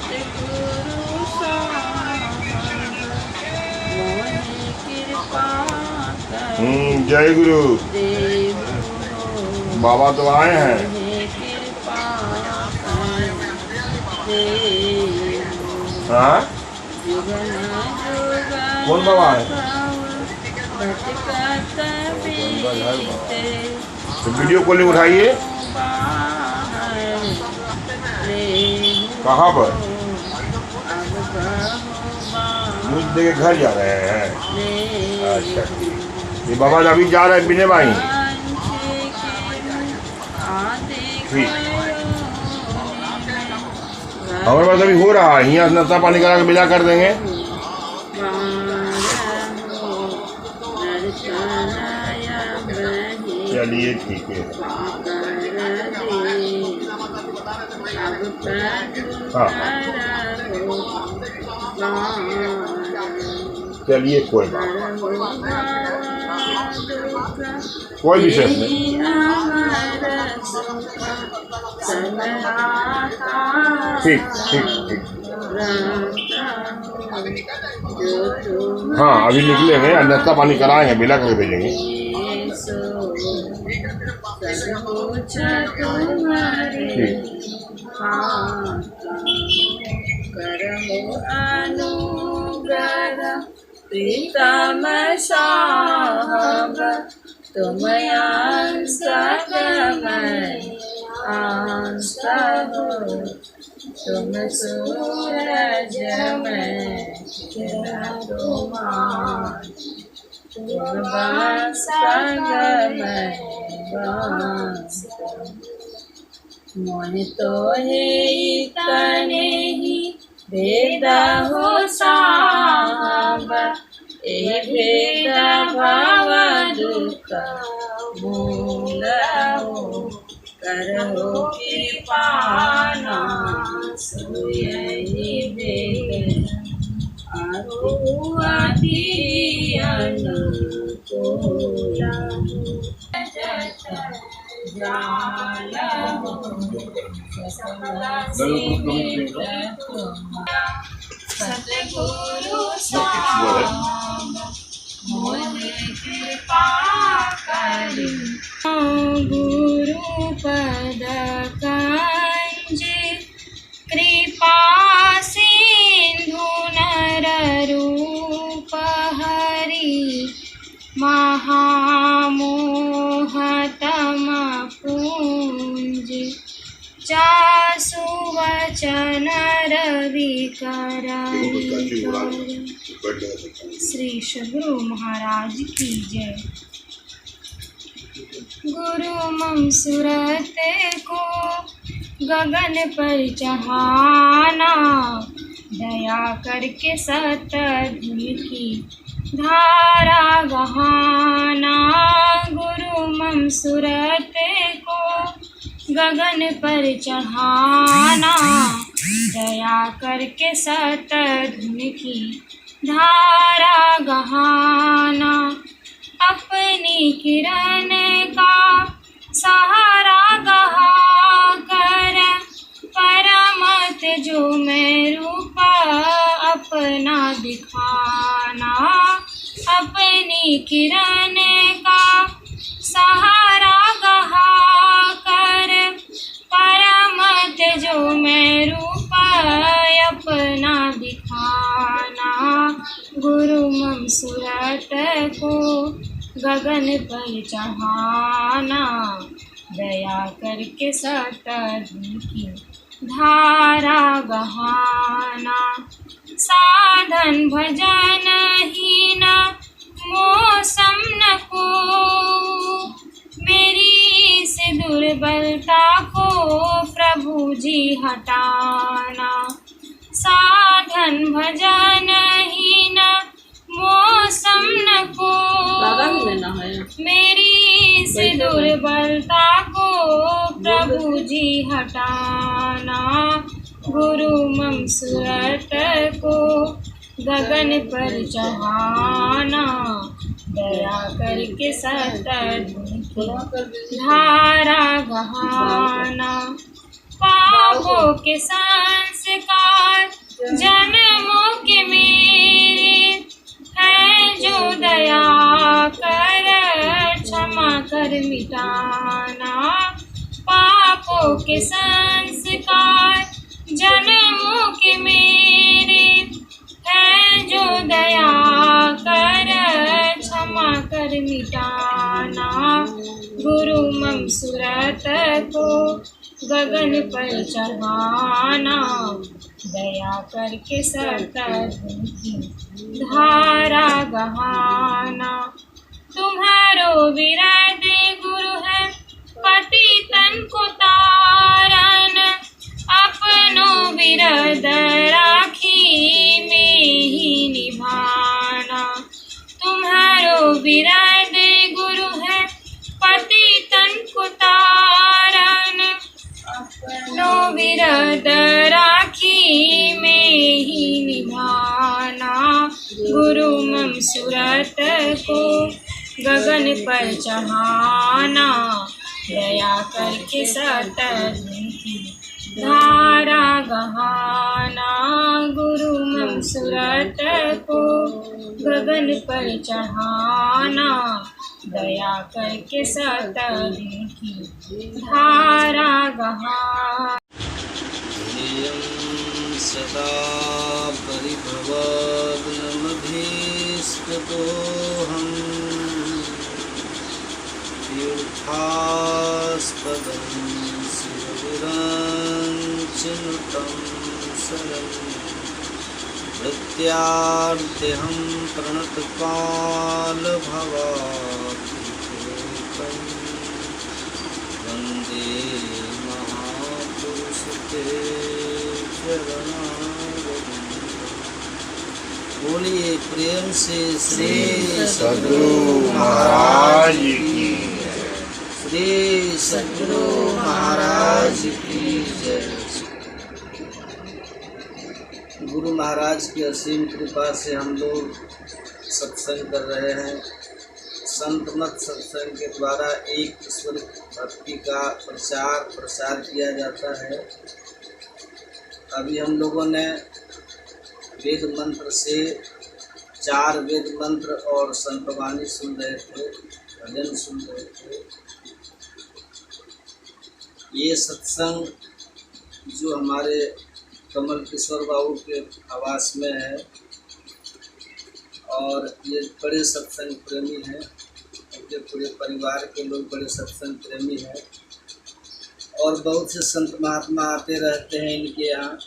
सतगुरु साहब मोहि कृपा कर। जय गुरु। देव बाबा तो आए हैं। मोहि कृपा कर। देव हाँ जुगन जुगन कौन बाबा है? भटकत बीते तो वीडियो कॉलिंग उठाइए। कहाँ पर? दूध दे के घर जा रहे हैं। अच्छा ये बाबा अभी जा रहे हैं बिने भाई। ठीक हमारे पास अभी हो रहा है, यहाँ नाश्ता पानी करा के बिदा कर देंगे। चलिए ठीक है। हाँ चलिए कोई बात, कोई विशेष नहीं। ठीक ठीक ठीक। हाँ अभी निकलेंगे, नाश्ता पानी कराएंगे, बिला करके भेजेंगे। प्रीतम साहब तुम आस्था हो, तुम सूरज में तुम मोहि तो ही तने ही भेद हो साहब, ए भेद भाव दुख मूल हो, करो कृपा नाश यही भेद आदि अनुकूल जाल हो सतगुरु साहब मोहि कृपा करि। गुरु पद कंज कृपा सिंधु नर रूप हरि, महामोहतम पूंज चासु वचन रवि कराई। श्री सद्गुरु महाराज की जय। गुरु मम सूरत को गगन पर चढ़ाना, दया करके सतधुन की धारा बहाना। गुरु मम सूरत को गगन पर चढ़ाना, दया करके सतधुन की धारा गहाना। अपनी किरण का सहारा गहा कर, परमत जो मैं रूपा अपना दिखाना। अपनी किरण का सहारा गहा कर, परमत जो मैं रूपा अपना दिखाना। गुरु मम सूरत को गगन पर चढ़ाना, दया करके सतधुन की धारा बहाना। साधन भजन हीन मौसम न को, मेरी से दुर्बलता को प्रभु जी हटाना। साधन भजन हीन मौसम न को, मेरी से दुर्बलता को प्रभु जी हटाना। गुरु मम सूरत को गगन पर चढ़ाना, दया करके सतधुन की धारा बहाना। पापों के सांस संस्कार जन्मों के मेरे है जो दया कर क्षमा कर मिटाना। पापों के संस्कार जन्मों के मेरे है जो दया कर क्षमा कर मिटाना। गुरु मम सूरत को गगन पर चढ़ाना। दया करके सतगुण की धारा गहाना। तुम्हारो विरद गुरु है पति तन को तारन। अपनो विरद राखी में ही निभाना। तुम्हारो विरद गुरु है पति तन को तारन। अपनो विरद राखी में ही निभाना। गुरु मम सूरत को गगन पर चढ़ाना। दया करके सतगुण की धारा गहाना। गुरु मम सूरत को गगन पर चढ़ाना। दया करके सतगुण की धारा गहाना। सदा परिभवग्नमभीष्टदोहं तीर्थास्पदं शिवविरञ्चिनुतं शरणं। भृत्यार्त्यहं प्रणतकालभवाब्धिपूतं वन्दे महापुरुषते बोलिए प्रेम से श्री सद्गुरु महाराज की श्री सद्गुरु महाराज की जय। गुरु महाराज की असीम कृपा से हम लोग सत्संग कर रहे हैं। संत मत सत्संग के द्वारा एक ईश्वर भक्ति का प्रचार प्रसार किया जाता है। अभी हम लोगों ने वेद मंत्र से 4 वेद मंत्र और संतवाणी सुन रहे थे, भजन सुन रहे थे। ये सत्संग जो हमारे कमल किशोर बाबू के आवास में है और ये बड़े सत्संग प्रेमी हैं। उनके पूरे परिवार के लोग बड़े सत्संग प्रेमी हैं और बहुत से संत महात्मा आते रहते हैं इनके यहाँ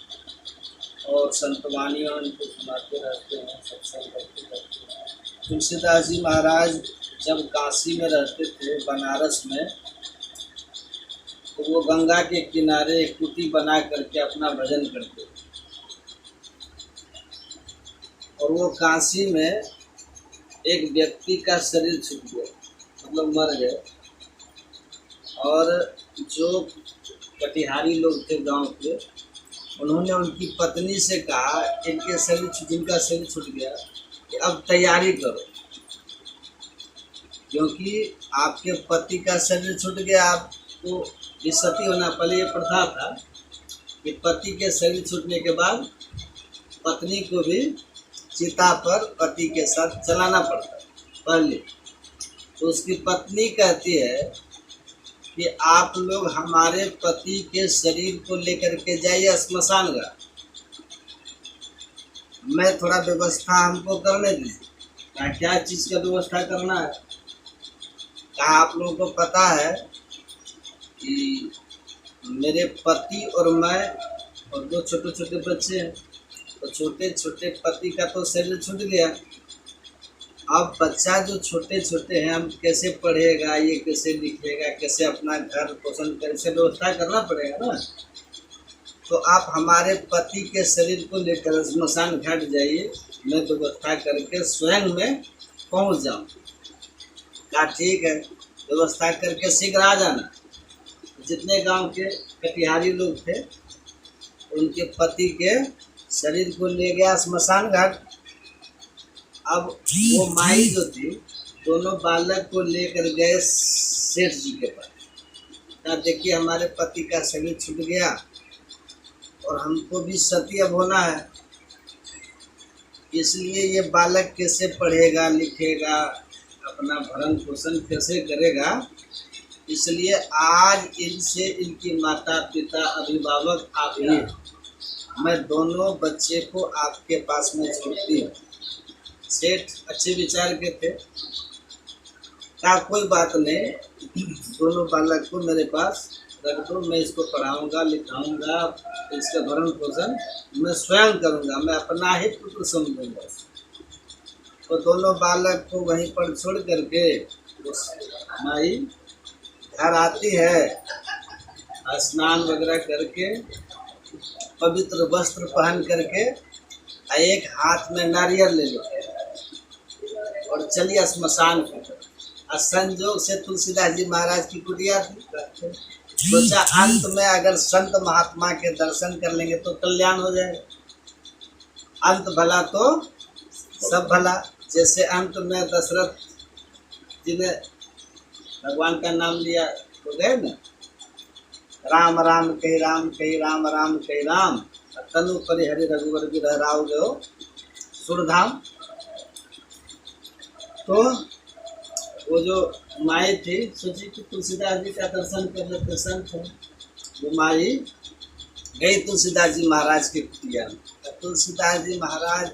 और संतवाणियों इनको सुनाते रहते हैं, सत्संग करते रहते हैं। तुलसीदास जी महाराज जब काशी में रहते थे बनारस में, तो वो गंगा के किनारे एक कुटी बना करके अपना भजन करते थे। और वो काशी में एक व्यक्ति का शरीर छूट गया, मतलब मर गए। और जो कटिहारी लोग थे गांव के, उन्होंने उनकी पत्नी से कहा जिनका शरीर छूट गया कि अब तैयारी करो, क्योंकि आपके पति का शरीर छूट गया, आपको भी सती होना। पहले ये प्रथा था कि पति के शरीर छूटने के बाद पत्नी को भी चिता पर पति के साथ चलाना पड़ता पहले। तो उसकी पत्नी कहती है कि आप लोग हमारे पति के शरीर को लेकर के जाइए श्मशान घाट, मैं थोड़ा व्यवस्था हमको करने दीजिए। कहा क्या चीज़ का व्यवस्था करना है? कहा आप लोगों को पता है कि मेरे पति और मैं और 2 छोटे छोटे बच्चे हैं, तो छोटे छोटे पति का तो शरीर छूट गया। अब बच्चा जो छोटे छोटे हैं, हम कैसे पढ़ेगा, ये कैसे लिखेगा, कैसे अपना घर पोषण कैसे व्यवस्था करना पड़ेगा ना। तो आप हमारे पति के शरीर को लेकर श्मशान घाट जाइए, मैं व्यवस्था करके स्वयं में पहुंच जाऊँ। कहा ठीक है, व्यवस्था करके शीघ्र आ जाना। जितने गांव के कटिहारी लोग थे, उनके पति के शरीर को ले गया श्मशान घाट। अब वो माई जो थी, दोनों बालक को लेकर गए सेठ जी के पास। कहा देखिए हमारे पति का शरीर छूट गया और हमको भी सती अब होना है। इसलिए ये बालक कैसे पढ़ेगा लिखेगा, अपना भरण पोषण कैसे करेगा, इसलिए आज इनसे इनकी माता पिता अभिभावक आप ही, मैं दोनों बच्चे को आपके पास में छोड़ती हूँ। सेठ अच्छे विचार के थे, कहा कोई बात नहीं, दोनों बालक को मेरे पास रख दो, मैं इसको पढ़ाऊंगा लिखाऊंगा, इसका भरण पोषण मैं स्वयं करूंगा, मैं अपना ही पुत्र समझूंगा। तो दोनों बालक को वहीं पर छोड़ करके उस माई घर आती है, स्नान वगैरह करके पवित्र वस्त्र पहन करके एक हाथ में नारियल ले लो और चलिए श्मशान की तरफ। संजोग से तुलसीदास जी महाराज की कुटिया थी, सोचा अंत में अगर संत महात्मा के दर्शन कर लेंगे तो कल्याण हो जाएगा, अंत भला तो सब भला। जैसे अंत में दशरथ जी ने भगवान का नाम लिया तो गए ना, राम राम कही राम कही राम राम कही राम, तनु परि हरि रघुवर विरह राव गयो सुरधाम। तो वो जो माई थी सोची कि तुलसीदास जी का दर्शन कर ले, प्रसन्न थे। वो माई गई तुलसीदास जी महाराज के कुटिया में। तुलसीदास जी महाराज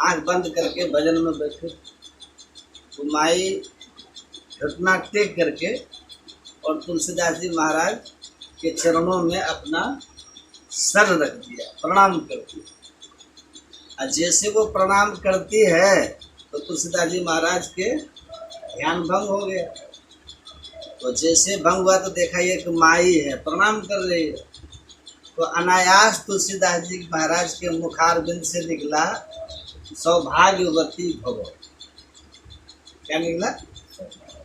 आंख बंद करके भजन में बैठे। तो माई घटना टेक करके और तुलसीदास जी महाराज के चरणों में अपना सर रख दिया, प्रणाम कर दिया। और जैसे वो प्रणाम करती है तो तुलसीदास जी महाराज के ध्यान भंग हो गया। तो जैसे भंग हुआ तो देखा ये कि माई है प्रणाम कर रही है। तो अनायास तुलसीदास जी महाराज के मुखारबिंद से निकला सौभाग्यवती भव। क्या निकला?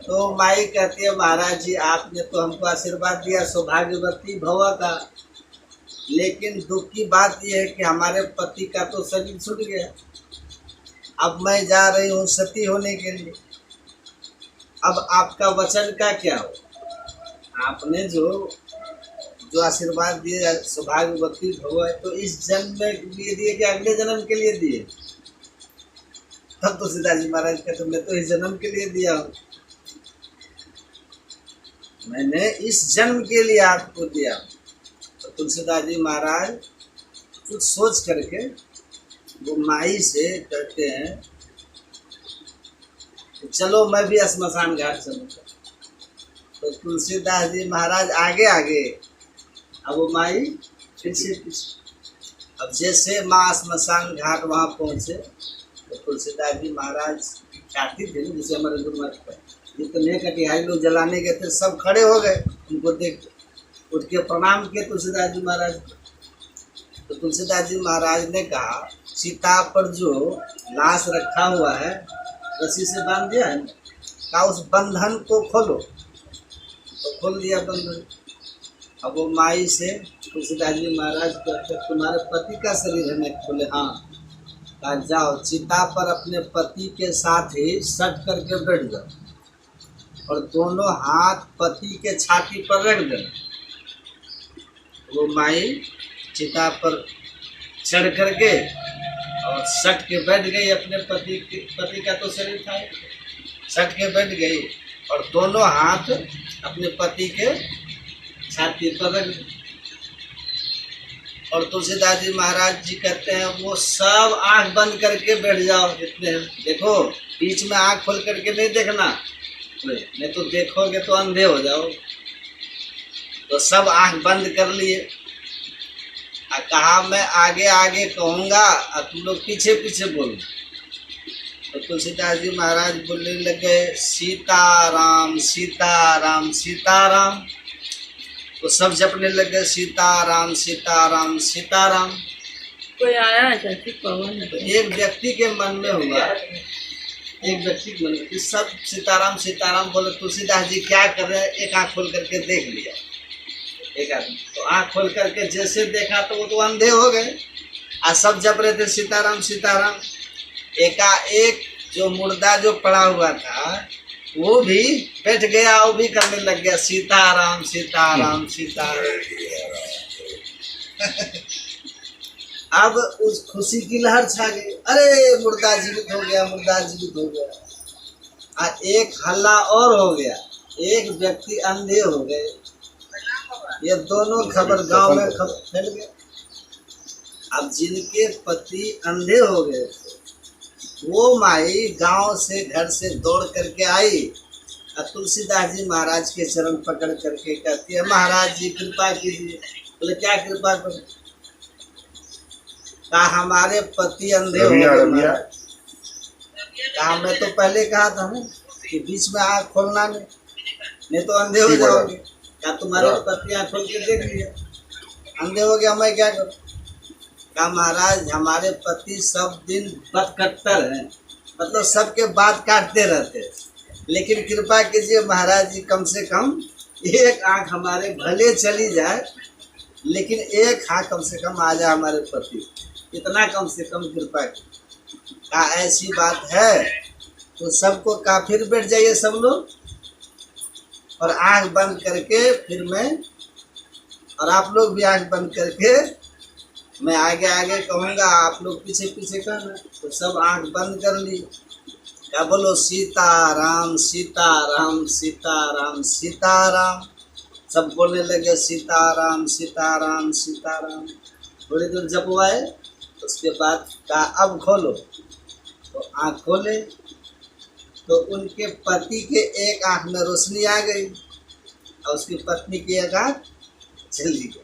तो माई कहती है महाराज जी आपने तो हमको आशीर्वाद दिया सौभाग्यवती भव का, लेकिन दुख की बात यह है कि हमारे पति का तो शरीर छूट गया, अब मैं जा रही हूँ सती होने के लिए। अब आपका वचन का क्या हो? आपने जो आशीर्वाद दिए सौभाग्यवती भव है तो इस जन्म में लिए दिए कि अगले जन्म के लिए दिए? तब तो तुलसीदास जी महाराज कहते मैं तो इस जन्म के लिए दिया हूँ, मैंने इस जन्म के लिए आपको दिया। तो तुलसीदास जी महाराज कुछ सोच करके वो माई से कहते हैं तो चलो मैं भी श्मशान घाट चलूँगा। तो तुलसीदास जी महाराज आगे आगे, अब वो माई पीछे पीछे। अब जैसे माँ श्मशान घाट वहाँ पहुँचे तो तुलसीदास जी महाराज ख्याति थे जिसे हमारे गुरुमत पर जितने कटिहाई लोग जलाने गए थे सब खड़े हो गए, उनको देख उठ के प्रणाम किए तुलसीदास जी महाराज। तो तुलसीदास जी महाराज ने कहा सीता पर जो लाश रखा हुआ है रस्सी से बांध दिया है, कहा उस बंधन को खोलो। तो खोल दिया बंधन। अब वो माई से तुलसीदास जी महाराज कहते तुम्हारे पति का शरीर है? मैं खोले हाँ। कहा जाओ चिता पर अपने पति के साथ ही सट करके बैठ जाओ और दोनों हाथ पति के छाती पर रख देना। वो माई चिता पर चढ़ करके और सट के बैठ गई, अपने पति का तो शरीर था, सट के बैठ गई और दोनों हाथ अपने पति के छाती पर रख दी। और तुलसीदास जी महाराज जी कहते हैं वो सब आंख बंद करके बैठ जाओ जितने देखो, बीच में आंख खोल करके नहीं देखना, नहीं तो देखोगे तो अंधे हो जाओ। तो सब आंख बंद कर लिए। कहा मैं आगे आगे कहूँगा और तुम लोग पीछे पीछे बोलो। तो तुलसीदास जी महाराज बोलने लगे सीताराम सीताराम सीताराम। तो सब जपने लगे सीताराम सीताराम सीताराम। कोई आया है चाची पवन? तो एक व्यक्ति के मन में हुआ, एक व्यक्ति के मन में कि सब सीताराम सीताराम बोले, तुलसीदास जी क्या कर रहे हैं? एक आँख खोल करके देख लिया एक आदमी। तो आँख खोल करके जैसे देखा तो वो तो अंधे हो गए और सब जप रहे थे सीताराम सीताराम। एकाएक जो मुर्दा जो पड़ा हुआ था वो भी बैठ गया, वो भी करने लग गया सीताराम सीताराम सीताराम। अब उस खुशी की लहर छा गई, अरे मुर्दा जीवित हो गया, मुर्दा जीवित हो गया। एक हल्ला और हो गया, एक व्यक्ति अंधे हो गए। ये दोनों खबर गांव में फैल गए। अब जिनके पति अंधे हो गए थे, वो माई गांव से घर से दौड़ करके आई और तुलसीदास जी महाराज के चरण पकड़ करके कहती है, महाराज जी कृपा कीजिए। बोले क्या कृपा कर? कहा हमारे पति अंधे हो गए। कहा मैं तो पहले कहा था ना कि बीच में आँख खोलना नहीं तो अंधे हो जाओगे। क्या तुम्हारे पति आँख खोल के देख लिया, अंधे हो गया, मैं क्या करूँ? कहा महाराज हमारे पति सब दिन बदकट्टर हैं, मतलब सबके बात काटते रहते हैं, लेकिन कृपा कीजिए महाराज जी कम से कम एक आँख हमारे भले चली जाए, लेकिन एक आँख कम से कम आ जाए हमारे पति, इतना कम से कम कृपा की। क्या ऐसी बात है तो सबको काफिर बैठ जाइए सब लोग, और आँख बंद करके फिर मैं और आप लोग भी आँख बंद करके मैं आगे आगे कहूँगा, आप लोग पीछे पीछे कहना। तो सब आँख बंद कर ली। क्या बोलो सीताराम सीताराम सीताराम सीताराम। सब बोलने लगे सीताराम सीताराम सीताराम। थोड़ी देर जब वो आए उसके बाद कहा अब खोलो। तो आँख खोले तो उनके पति के एक आँख में रोशनी आ गई और उसकी पत्नी की एक आँख चली गई।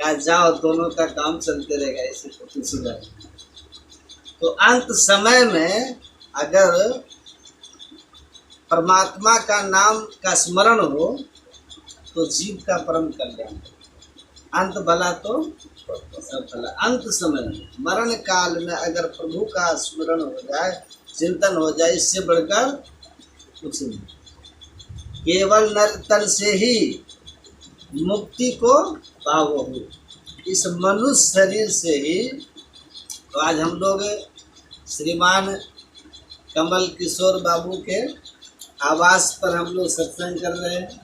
कहा जाओ दोनों का काम चलते रहेगा ऐसे तुलसीदास। तो अंत समय में अगर परमात्मा का नाम का स्मरण हो तो जीव का परम कल्याण। अंत भला तो सब भला। अंत समय में मरण काल में अगर प्रभु का स्मरण हो जाए, चिंतन हो जाए, इससे बढ़कर कुछ नहीं। केवल नर तन से ही मुक्ति को पावो हो, इस मनुष्य शरीर से ही। तो आज हम लोग श्रीमान कमल किशोर बाबू के आवास पर हम लोग सत्संग कर रहे हैं,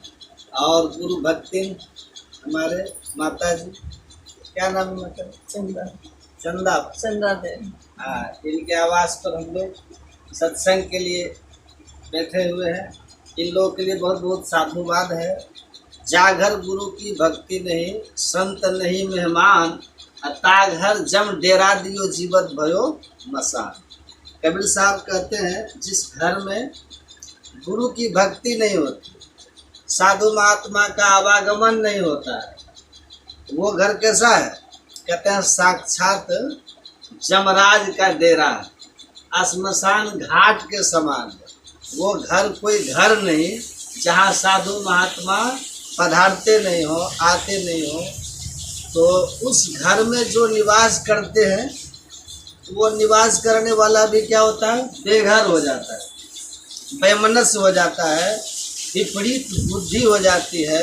और गुरु भक्ति हमारे माता जी, क्या नाम है माता? चंदा चंदा चंदा देव। हाँ, इनके आवास पर हम लोग सत्संग के लिए बैठे हुए हैं। इन लोगों के लिए बहुत बहुत साधुवाद है। जाघर गुरु की भक्ति नहीं, संत नहीं मेहमान, ताघर जम डेरा दियो जीवत भयो मसान। कबीर साहब कहते हैं जिस घर में गुरु की भक्ति नहीं होती, साधु महात्मा का आवागमन नहीं होता है, वो घर कैसा है? कहते हैं साक्षात जमराज का डेरा है, श्मशान घाट के समान है। वो घर कोई घर नहीं जहाँ साधु महात्मा पधारते नहीं हो, आते नहीं हो। तो उस घर में जो निवास करते हैं, वो निवास करने वाला भी क्या होता है? बेघर हो जाता है, वैमनस्य हो जाता है, विपरीत बुद्धि हो जाती है,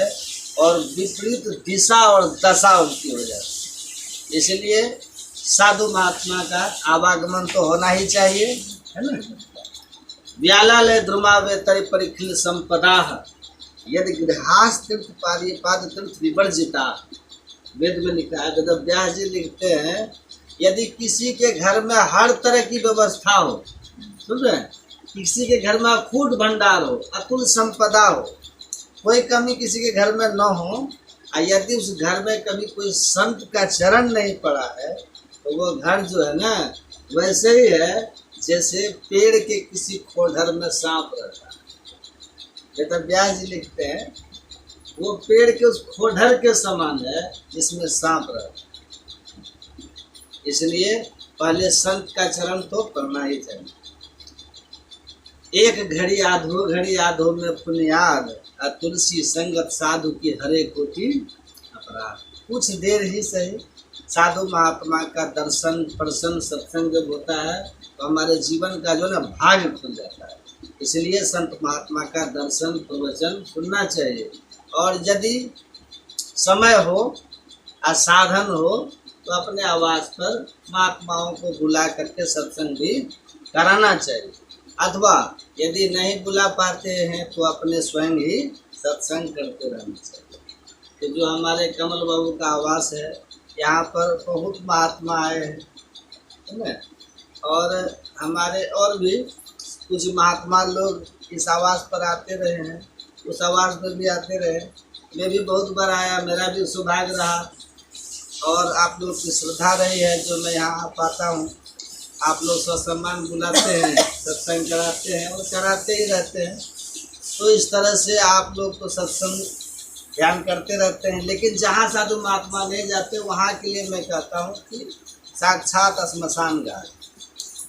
और विपरीत दिशा और दशा उनकी हो जाती है। इसलिए साधु महात्मा का आवागमन तो होना ही चाहिए, है ना। व्यालालय द्रुमावे तरि परिखिल संपदा यदि गृहास तीर्थ पाद तीर्थ विवर्जिता। वेद में लिखा है, वेद व्यास जी लिखते हैं, यदि किसी के घर में हर तरह की व्यवस्था हो, सुन रहे हैं, किसी के घर में अखूट भंडार हो, अतुल संपदा हो, कोई कमी किसी के घर में न हो, और यदि उस घर में कभी कोई संत का चरण नहीं पड़ा है, तो वो घर जो है ना वैसे ही है जैसे पेड़ के किसी खोढ़र में सांप रहता है। वेद व्यास जी लिखते हैं, वो पेड़ के उस खोढ़र के समान है जिसमें सांप रहता है। इसलिए पहले संत का चरण तो पढ़ना ही चाहिए। एक घड़ी आधो में पुण्याद, तुलसी संगत साधु की हरे कोटि अपराध। कुछ देर ही सही साधु महात्मा का दर्शन प्रसन्न सत्संग जब होता है तो हमारे जीवन का जो ना भाग्य खुल जाता है। इसलिए संत महात्मा का दर्शन प्रवचन सुनना चाहिए, और यदि समय हो और साधन हो तो अपने आवास पर महात्माओं को बुला करके सत्संग भी कराना चाहिए, अथवा यदि नहीं बुला पाते हैं तो अपने स्वयं ही सत्संग करते रहना चाहिए। तो जो हमारे कमल बाबू का आवास है यहाँ पर बहुत महात्मा आए हैं, है ना। और हमारे और भी कुछ महात्मा लोग इस आवास पर आते रहे हैं, उस आवास पर भी आते रहे। मैं भी बहुत बार आया, मेरा भी सौभाग्य रहा और आप लोग की श्रद्धा रही है जो मैं यहाँ आ पाता हूँ। आप लोग ससम्मान बुलाते हैं, सत्संग कराते हैं और कराते ही रहते हैं। तो इस तरह से आप लोग तो सत्संग ध्यान करते रहते हैं, लेकिन जहाँ साधु महात्मा नहीं जाते वहाँ के लिए मैं कहता हूँ कि साक्षात श्मशान घाट।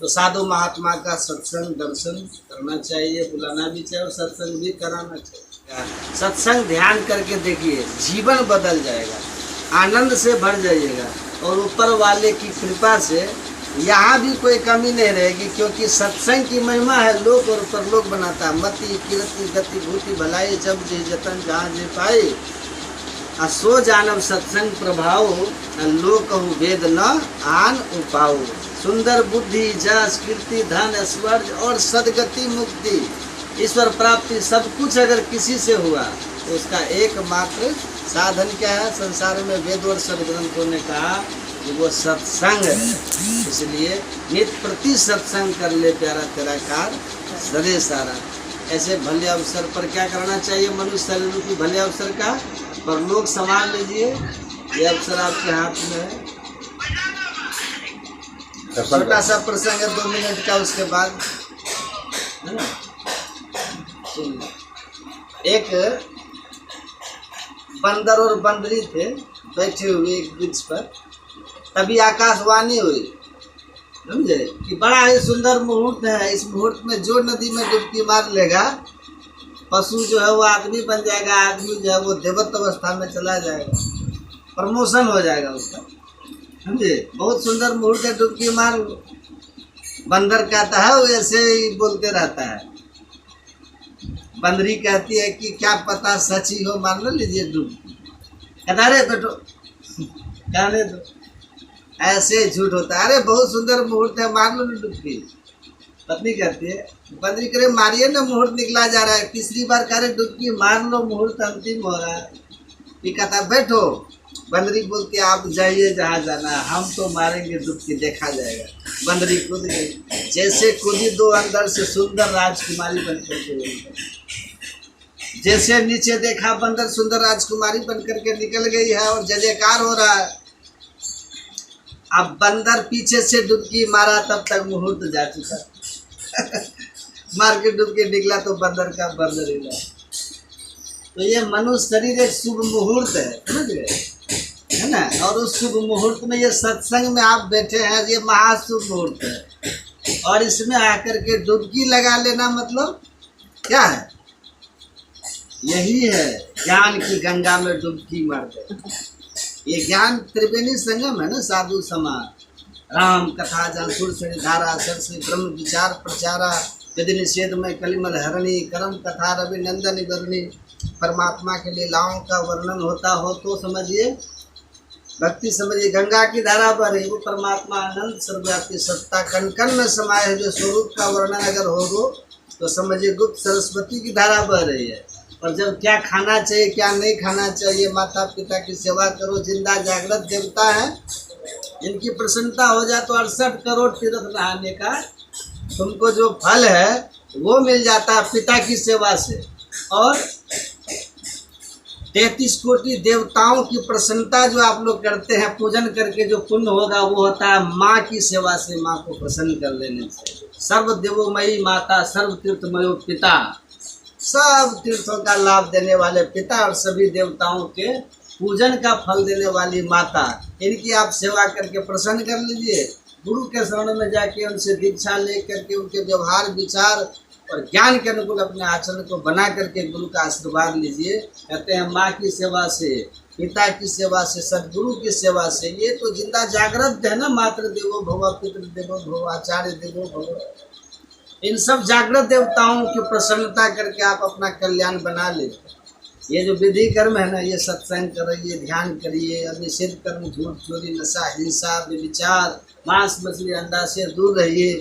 तो साधु महात्मा का सत्संग दर्शन करना चाहिए, बुलाना भी चाहिए और सत्संग भी कराना चाहिए। सत्संग ध्यान करके देखिए, जीवन बदल जाएगा, आनंद से भर जाइएगा और ऊपर वाले की कृपा से यहाँ भी कोई कमी नहीं रहेगी, क्योंकि सत्संग की महिमा है, लोक और परलोक बनाता है। मति कीर्ति गति भूति भलाई जब जी जतन जहाँ जी पाए, सो जानव सत्संग प्रभाव, लोक वेद न आन उपाओ। सुंदर बुद्धि जस कीर्ति धन ऐश्वर्य और सदगति मुक्ति ईश्वर प्राप्ति सब कुछ अगर किसी से हुआ तो उसका एकमात्र साधन क्या है? संसार में वेद और सदग्रंथों ने कहा कि वो सत्संग है। इसलिए नित प्रति सत्संग कर ले प्यारा तेरा कार सदे सारा। ऐसे भले अवसर पर क्या करना चाहिए? मनुष्य शरीर की भले अवसर का परलोक संभाल लीजिए, ये अवसर आपके हाथ में है। छोटा सा प्रसंग है 2 मिनट का, उसके बाद है ना। एक बंदर और बंदरी थे बैठे हुए एक वृक्ष पर, तभी आकाशवाणी हुई, समझे, कि बड़ा ही सुंदर मुहूर्त है, इस मुहूर्त में जो नदी में डुबकी मार लेगा पशु जो है वो आदमी बन जाएगा, आदमी जो है वो देवत्व अवस्था में चला जाएगा, प्रमोशन हो जाएगा उसका, समझे। बहुत सुंदर मुहूर्त है, डुबकी मार। बंदर कहता है वो ऐसे ही बोलते रहता है। बंदरी कहती है कि क्या पता सच ही हो, मान लीजिए डुबकी। कहता अरे बेटो कहने दो, ऐसे झूठ होता है। अरे बहुत सुंदर मुहूर्त है, मार लो ना डुबकी। पत्नी कहती है, बंदरी करे मारिए ना, मुहूर्त निकला जा रहा है। तीसरी बार कह रहे डुबकी मार लो, मुहूर्त अंतिम हो रहा है। ये कहता बैठो। बंदरी बोलती आप जाइए जहाँ जाना है, हम तो मारेंगे डुबकी, देखा जाएगा। बंदरी कूद गई, जैसे कूदी दो अंदर से सुंदर राजकुमारी बन करके, जैसे नीचे देखा बंदर सुंदर राजकुमारी बन करके निकल गई है और जय जयकार हो रहा है। अब बंदर पीछे से डुबकी मारा, तब तक मुहूर्त जा चुका। मार के डुबकी निकला तो बंदर का बंदर ही रहा। तो ये मनुष्य शरीर एक शुभ मुहूर्त है, समझ गए, है ना। और उस शुभ मुहूर्त में ये सत्संग में आप बैठे हैं, ये महाशुभ मुहूर्त है। और इसमें आकर के डुबकी लगा लेना मतलब क्या है? यही है ज्ञान की गंगा में डुबकी मार दे। ये ज्ञान त्रिवेणी संगम है ना, साधु समाज, राम कथा जंसुर से धारा सर से ब्रह्म विचार प्रचारा, यदि निषेध में कलिमल हरणी, कर्म कथा रवि नंदन वर्णी। परमात्मा के लीलाओं का वर्णन होता हो तो समझिए भक्ति, समझिए गंगा की धारा पर है वो परमात्मा अनंत सर्वव्यापी सत्ता कण कण में समाये है, जो स्वरूप का वर्णन अगर हो तो समझिए गुप्त सरस्वती की धारा बह रही है। और जब क्या खाना चाहिए क्या नहीं खाना चाहिए, माता पिता की सेवा करो, जिंदा जागृत देवता है, इनकी प्रसन्नता हो जाए तो 68 करोड़ तीर्थ नहाने का तुमको जो फल है वो मिल जाता है पिता की सेवा से। और 33 कोटि देवताओं की प्रसन्नता जो आप लोग करते हैं पूजन करके, जो पुण्य होगा वो होता है माँ की सेवा से, माँ को प्रसन्न कर लेने से। सर्व देवोमयी माता, सर्व तीर्थमयो पिता, सब तीर्थों का लाभ देने वाले पिता और सभी देवताओं के पूजन का फल देने वाली माता, इनकी आप सेवा करके प्रसन्न कर लीजिए। गुरु के शरण में जाके उनसे दीक्षा ले करके उनके व्यवहार विचार और ज्ञान के अनुकूल अपने आचरण को बना करके गुरु का आशीर्वाद लीजिए। कहते हैं माँ की सेवा से, पिता की सेवा से, सदगुरु की सेवा से, ये तो जिंदा जागृत है ना। मातृ देवो भव, पितृ देवो भव, आचार्य देवो भव, इन सब जागृत देवताओं की प्रसन्नता करके आप अपना कल्याण बना ले। ये जो विधि कर्म है ना, ये सत्संग करिए, ध्यान करिए, और निषेध कर्म झूठ चोरी नशा हिंसा व्यभिचार मांस मछली अंडा से दूर रहिए।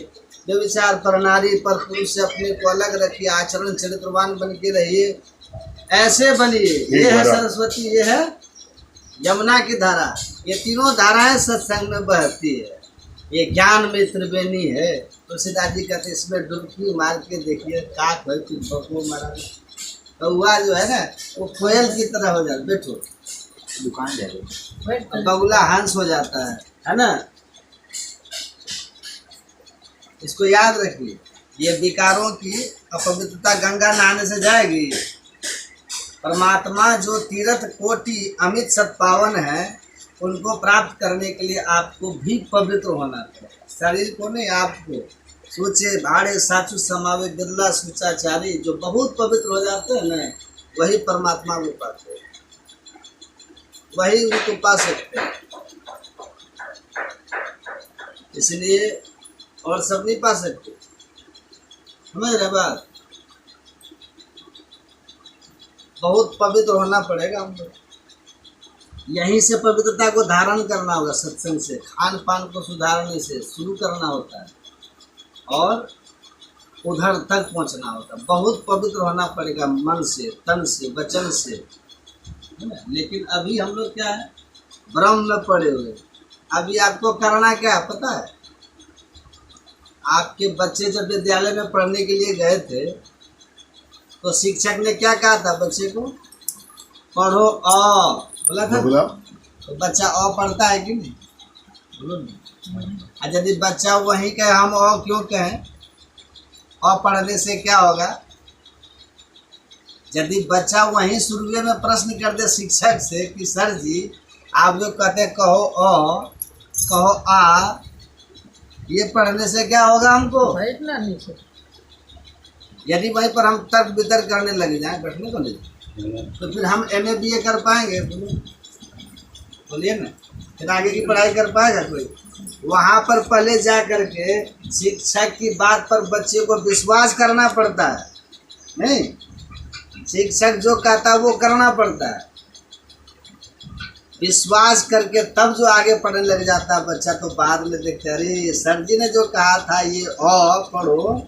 व्यभिचार पर नारी पर पुरुष से अपने को अलग रखिए, आचरण चरित्रवान बन के रहिए, ऐसे बनिए। ये है सरस्वती, ये है यमुना की धारा, ये तीनों धाराएं सत्संग में बहती है। ये ज्ञान में त्रिवेणी है। तुलसीदास जी कहते इसमें डुबकी मार के देखिए, काक है कि बको मरा, कौआ जो है ना वो कोयल की तरह हो जाता, बैठो दुकान जाएगा, बगुला हंस हो जाता है ना। इसको याद रखिए, ये विकारों की अपवित्रता गंगा नहाने से जाएगी। परमात्मा जो तीर्थ कोटि अमित सत्पावन है, उनको प्राप्त करने के लिए आपको भी पवित्र होना चाहिए। शरीर को नहीं, आपको। सोचे भाड़े साचु समावे बिरला सुचाचारी, जो बहुत पवित्र हो जाते हैं ना, वही परमात्मा को पाते हैं, वही उनको पा सकते हैं। इसलिए और सब नहीं पा सकते, समझ रहे बात। बहुत पवित्र होना पड़ेगा हमको, यहीं से पवित्रता को धारण करना होगा। सत्संग से, खान पान को सुधारने से शुरू करना होता है और उधर तक पहुंचना होता है। बहुत पवित्र होना पड़ेगा, मन से, तन से, वचन से, है ना। लेकिन अभी हम लोग क्या है, भ्रम में पड़े हुए। अभी आपको करना क्या है पता है? आपके बच्चे जब विद्यालय में पढ़ने के लिए गए थे तो शिक्षक ने क्या कहा था बच्चे को? पढ़ो अ, बोला था। तो बच्चा अ पढ़ता है कि नहीं? बोलो नहीं। यदि बच्चा वही कहे हम अ क्यों कहें? अ पढ़ने से क्या होगा? यदि बच्चा वहीं शुरू में प्रश्न कर दे शिक्षक से कि सर जी आप जो कहते हैं कहो अ, कहो आ, ये पढ़ने से क्या होगा हमको? बैठना नहीं से। यदि वहीं पर हम तर्क वितर्क करने लगे जाए, बैठने को नहीं, तो फिर हम MA BA कर पाएंगे? बोलिए ना, फिर आगे की पढ़ाई कर पाएगा कोई? वहाँ पर पहले जा करके शिक्षक की बात पर बच्चे को विश्वास करना पड़ता है। नहीं, शिक्षक जो कहता है वो करना पड़ता है। विश्वास करके तब जो आगे पढ़ने लग जाता है बच्चा, तो बाद में देखते अरे सर जी ने जो कहा था ये अ पढ़ो,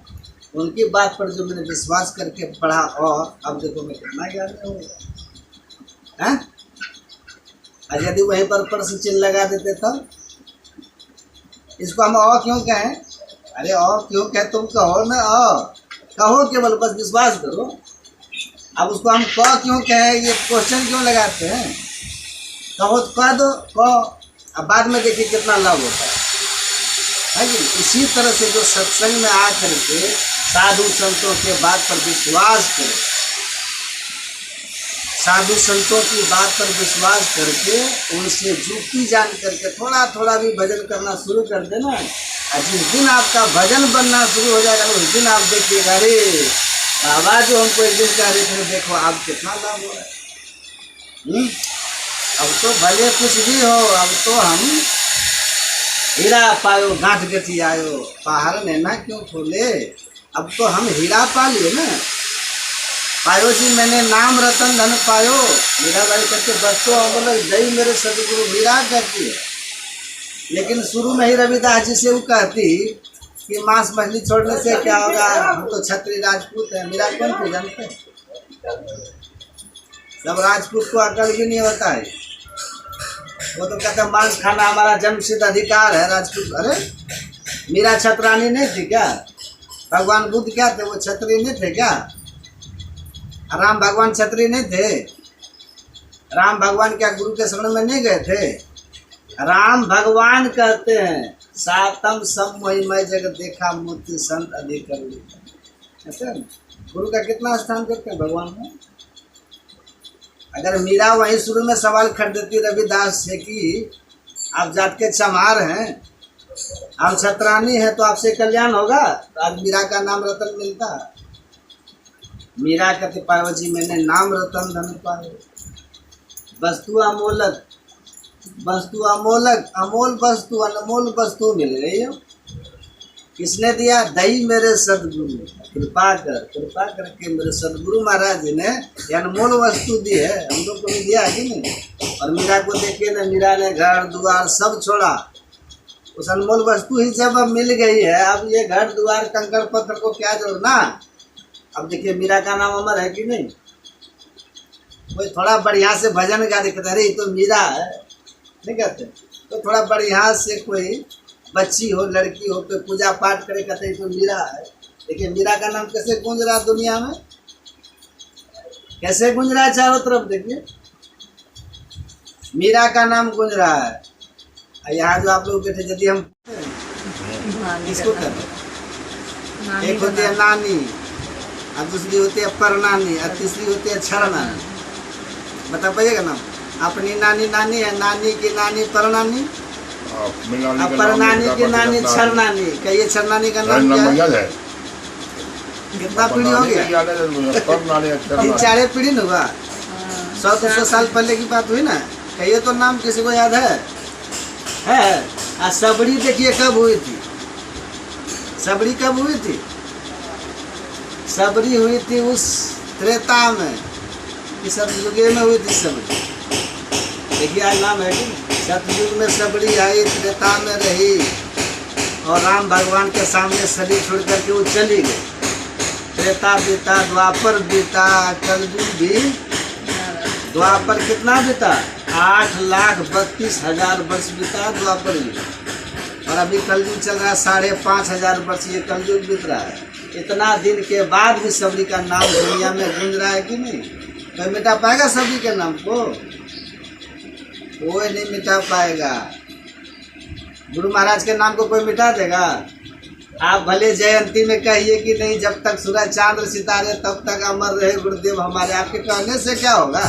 उनकी बात पर जो मैंने विश्वास करके पढ़ा अ, अब देखो मैं कितना ज्ञान में हूँ। और यदि वहीं पर प्रश्न चिन्ह लगा देते तब, इसको हम अ क्यों कहें? अरे अ क्यों कहे? तुम कहो ना अ, कहो केवल, बस विश्वास करो। अब उसको हम क क्यों कहें, ये क्वेश्चन क्यों लगाते हैं? कहो तो कह दो क, अब बाद में देखिए कितना लाभ होता है कि? इसी तरह से जो सत्संग में आकर के साधु संतों के बात पर विश्वास करे, साधु संतों की बात पर विश्वास करके उनसे जुक्ति जान करके थोड़ा थोड़ा भी भजन करना शुरू कर देना, और जिस दिन आपका भजन बनना शुरू हो जाएगा उस दिन आप देखिएगा अरे बाबा जो हमको एक दिन कह रहे थे, देखो आप कितना लाभ हो रहा है। अब तो भले कुछ भी हो, अब तो हम हीरा पायो गांठ गति आयो, पहाड़ नैना क्यों खोले, अब तो हम हीरा पा लिए ना। पायो जी मैंने नाम रतन धन पायो, मीरा भाई कहते बस तो बोले जय मेरे सदगुरु, मीरा कहती है। लेकिन शुरू में ही रविदास जी से वो कहती कि मांस मछली छोड़ने से क्या होगा, हम तो क्षत्रिय राजपूत है। मीरा कौन थे जानते हैं? सब राजपूत को अकल भी नहीं होता है, वो तो कहते हैं मांस खाना हमारा जन्मसिद्ध अधिकार है राजपूत। अरे मीरा छत्रानी नहीं थी क्या? भगवान बुद्ध क्या थे, वो क्षत्रिय नहीं थे क्या? राम भगवान क्षत्रिय नहीं थे? राम भगवान क्या गुरु के शरण में नहीं गए थे? राम भगवान कहते हैं सातम सब महिमय जगत देखा मूर्ति संत अधिक कर कहते हैं। गुरु का कितना स्थान करते हैं भगवान में। अगर मीरा वहीं शुरू में सवाल कर देती रविदास से कि आप जात के चमार हैं, हम छत्रानी हैं, तो आपसे कल्याण होगा, तो आज मीरा का नाम रतन मिलता। मीरा कहते पायो जी मैंने नाम रतन धन पायो, वस्तु अमोलक, वस्तु अमोलक, अमोल वस्तु अनमोल वस्तु मिल रही है। किसने दिया? दई मेरे सदगुरु, कृपा कृपा करके मेरे सदगुरु महाराज जी ने अनमोल वस्तु दी है, हम लोग को भी दिया है कि नहीं। और मीरा को देखिए ना, मीरा ने घर द्वार सब छोड़ा, उस अनमोल वस्तु ही जब अब मिल गई है, अब ये घर द्वार कंकड़ पत्थर को क्या जोड़ना। अब देखिए मीरा का नाम अमर है कि नहीं? कोई थोड़ा बढ़िया से भजन गा दे, कहते अरे ये तो मीरा है, नहीं कहते। तो थोड़ा बढ़िया से कोई बच्ची हो, लड़की हो, कोई पूजा पाठ करे, कहते ये तो मीरा है। देखिए मीरा का नाम कैसे गूंज रहा है दुनिया में, कैसे गूंज रहा है चारों तरफ। देखिए मीरा का नाम गूंज रहा है। यहाँ जो आप लोग बैठे, यदि हम किसको कहते हैं, एक होती है नानी, और दूसरी होती है परनानी, और तीसरी होती है छरनानी। बता पाइएगा नाम। अपनी नानी नानी है, नानी की नानी परनानी, और परनानी की नानी छरनानी। कहिए छरनानी का नाम क्या है? कितना पीढ़ी हो गया? 3-4 पीढ़ी न हुआ। 100-200 साल पहले की बात हुई ना। कहिए तो नाम किसी को याद है? आ सबड़ी देखिए कब हुई थी? सबड़ी कब हुई थी? सबड़ी हुई थी उस त्रेता में, कि सतयुग में हुई थी सबड़ी। देखिए आज नाम है कि सतयुग में सबड़ी आई, त्रेता में रही, और राम भगवान के सामने शरीर छोड़ करके वो चली गई। त्रेता बीता, द्वापर बीता, कलयुग भी। द्वापर कितना बीता? 8,32,000 वर्ष बीता द्वापर युग। और अभी कलयुग चल रहा है 5,500 वर्ष, ये कलयुग बीत रहा है। इतना दिन के बाद भी सबरी का नाम दुनिया में गूंज रहा है कि नहीं? कोई मिटा पाएगा सबरी के नाम को? कोई नहीं मिटा पाएगा। गुरु महाराज के नाम को कोई मिटा देगा? आप भले जयंती में कहिए कि नहीं, जब तक सूरज चांद सितारे तब तक अमर रहे गुरुदेव हमारे। आपके कहने से क्या होगा?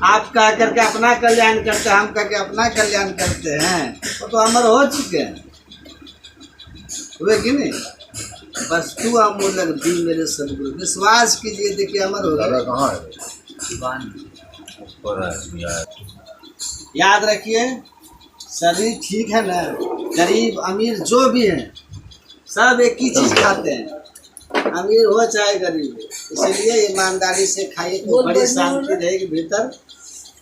आप कह करके अपना कल्याण करते हैं, हम कह के अपना कल्याण करते हैं, वो तो अमर हो चुके हैं, हुए कि नहीं? वस्तु अमूलक दी मेरे सदगुरु, विश्वास कीजिए, देखिए अमर हो गया। कहाँ है? याद रखिए, शरीर ठीक है ना, गरीब अमीर जो भी है सब एक ही चीज खाते हैं, अमीर हो चाहे गरीब हो। इसलिए ईमानदारी से खाइए तो बड़ी शांति रहेगी भीतर।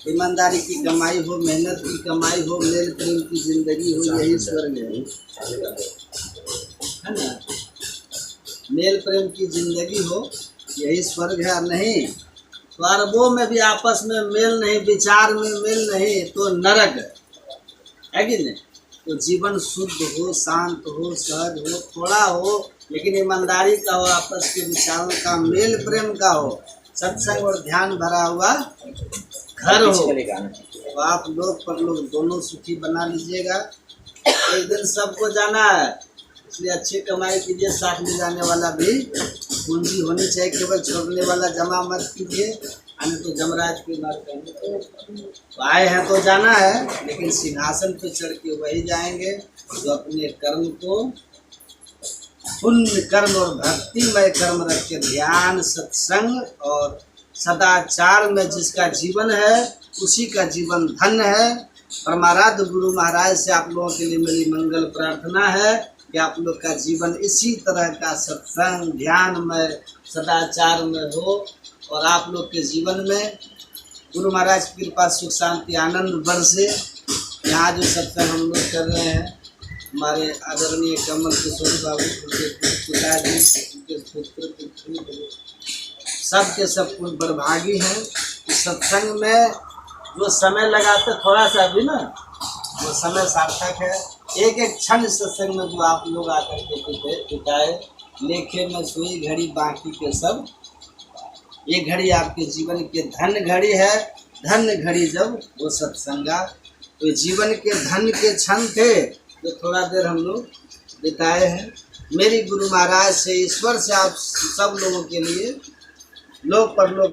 ईमानदारी की कमाई हो, मेहनत की कमाई हो, मेल प्रेम की जिंदगी हो, यही स्वर्ग है ना। मेल प्रेम की जिंदगी हो, यही स्वर्ग है। नहीं तो अरबों में भी आपस में मेल नहीं, विचार में मेल नहीं, तो नरक है कि नहीं? तो जीवन शुद्ध हो, शांत हो, सहज हो, थोड़ा हो, लेकिन ईमानदारी का हो, आपस के विचारों का, मेल प्रेम का हो, सत्संग और ध्यान भरा हुआ घर हो, तो आप लोग पर लोग दोनों सुखी बना लीजिएगा। एक दिन सबको जाना है, इसलिए अच्छी कमाई कीजिए। साथ में जाने वाला भी पूंजी होनी चाहिए, केवल छोड़ने वाला जमा मत कीजिए, आने तो जमराज की बात करेंगे। तो आए हैं तो जाना है, लेकिन सिंहासन पे चढ़ के वही जाएंगे जो अपने कर्म को पुण्य कर्म और भक्तिमय कर्म रख के ध्यान, सत्संग और सदाचार में जिसका जीवन है, उसी का जीवन धन्य है। परमाराध्य गुरु महाराज से आप लोगों के लिए मेरी मंगल प्रार्थना है कि आप लोग का जीवन इसी तरह का सत्संग, ध्यान में, सदाचार में हो, और आप लोग के जीवन में गुरु महाराज की कृपा, सुख, शांति, आनंद बरसे। यहाँ जो सत्संग हम लोग कर रहे हैं, हमारे आदरणीय कमल किशोर बाबू, उनके पिताजी, उनके पुत्र पुत्री, सब के सब कुछ बड़भागी हैं। इस सत्संग में जो समय लगाते थोड़ा सा भी ना, वो समय सार्थक है। एक एक क्षण सत्संग में जो आप लोग आकर के बिताए, लेखे में सोई घड़ी बाकी के सब, ये घड़ी आपके जीवन के धन घड़ी है। धन घड़ी जब वो सत्संगा, तो जीवन के धन के क्षण थे जो थोड़ा देर हम लोग बिताए हैं। मेरी गुरु महाराज से, ईश्वर से आप सब लोगों के लिए लोग पर लोग